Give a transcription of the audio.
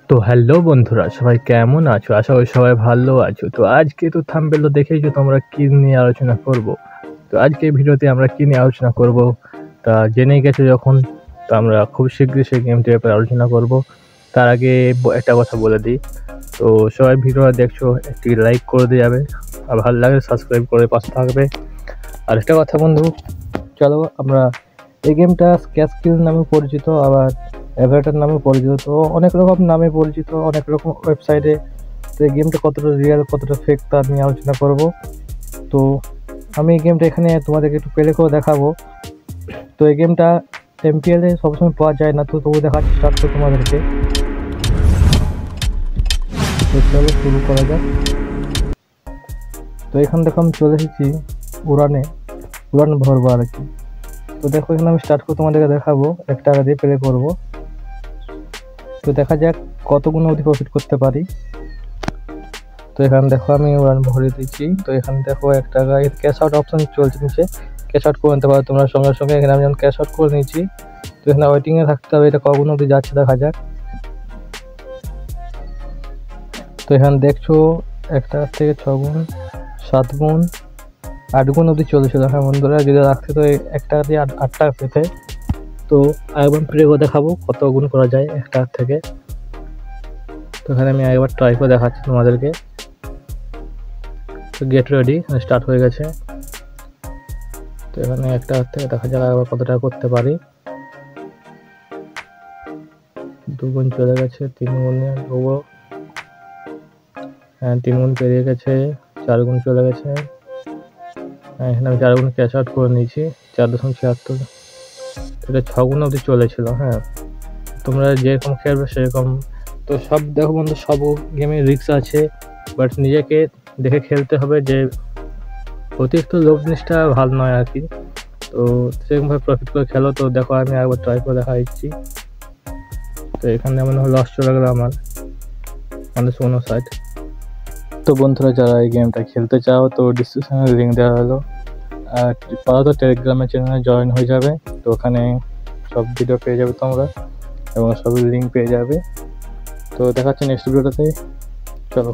তো হ্যালো বন্ধুরা, সবাই কেমন আছো? আশা করি সবাই ভালো আছো। তো আজকে তো থাম্বনেলে দেখেইছো তোমরা কি নিয়ে আলোচনা করব। তো আজকে ভিডিওতে আমরা কি নিয়ে আলোচনা করব তা জেনেই গেছো যখন। তো আমরা খুব শীঘ্রই সেই গেমটির ব্যাপারে আলোচনা করব। তার আগে একটা কথা বলে দিই, তো সবাই ভিডিওটা দেখছো একটি লাইক করে দিয়ে যাবে, আর ভালো লাগলে সাবস্ক্রাইব করে পাশে থাকবে। আর একটা কথা বন্ধু, চলো আমরা এই গেমটা স্ক্যাচ কিল নামে পরিচিত, আবার অ্যাভাটার নামে পরিচিত, তো অনেক রকম নামে পরিচিত অনেক রকম ওয়েবসাইটে। তো এই গেমটা কতটা রিয়েল কতটা ফেক তা নিয়ে আলোচনা করব। তো আমি এই গেমটা এখানে তোমাদেরকে একটু প্লে করে দেখাবো। তো এই গেমটা এমপিএল এ সবসময় পাওয়া যায় না, তো তবু দেখাচ্ছি স্টার্ট করে তোমাদেরকে। তো চলো শুরু করা যাক। তো এখানে দেখো আমি চলে এসেছি উড়ান ভরবো আর কি। তো দেখো এখানে আমি স্টার্ট করে তোমাদেরকে দেখাবো, 1 টাকা দিয়ে প্লে করব। তো দেখা যাক কত গুণ অধিক প্রফিট করতে পারি। তো এখানে দেখো আমি উড়ান ভরে দিচ্ছি। তো এখানে দেখো 1 টাকা এর ক্যাশ আউট অপশন চলছে, নিচে ক্যাশ আউট করে নিতে পারো তোমরা সঙ্গে সঙ্গে। এখানে আমি যখন ক্যাশ আউট করে নিয়েছি, তো এখানে ওয়েটিংয়ে থাকতে হবে, এটা কগুণ অবধি যাচ্ছে দেখা যাক। তো এখানে দেখছো 1 টাকা থেকে 6 গুণ, 7 গুণ, 8 গুণ অবধি চলেছিল। হ্যাঁ বন্ধুরা, যদি রাখতে তো 1 টাকা দিয়ে 8 টাকা পেতে। তো আরেকবার প্লে করে দেখাবো কত গুণ করা যায় 1 টাকা থেকে। তো এখানে আমি একবার ট্রাই করে দেখাচ্ছি তোমাদেরকে। তো গেট রেডি, স্টার্ট হয়ে গেছে। তো এখানে 1 টাকা থেকে দেখা যাক আবার কত টাকা করতে পারি। 2 গুণ চলে গেছে, 3 গুণে ঢুকবো। হ্যাঁ 3 গুণ পেরিয়ে গেছে, 4 গুণ চলে গেছে। হ্যাঁ এখানে আমি 4 গুণ ক্যাশ আউট করে নিয়েছি, 4.76। এটা 6 গুণ অবধি চলেছিল। হ্যাঁ তোমরা যেরকম খেলবে সেরকম। তো সব দেখো বন্ধু, সব গেমে রিস্ক আছে, বাট নিজেকে দেখে খেলতে হবে, যে অতিরিক্ত লোভ জিনিসটা ভালো নয় আর কি। তো সেরকমভাবে প্রফিট করে খেলো। তো দেখো আমি একবার ট্রাই করে দেখা দিচ্ছি। তো এখানে মনে হয় লস চলে গেলো আমার -59। তো বন্ধুরা, যারা এই গেমটা খেলতে চাও তো ডিসক্রিপশনে লিঙ্ক দেওয়া হলো, আর পারো তো টেলিগ্রামের চ্যানেলে জয়েন হয়ে যাবে। তো ওখানে সব ভিডিও পেয়ে যাবে তোমরা, এবং সব লিঙ্ক পেয়ে যাবে। তো দেখাচ্ছি নেক্সট ভিডিওটাতে, চলো।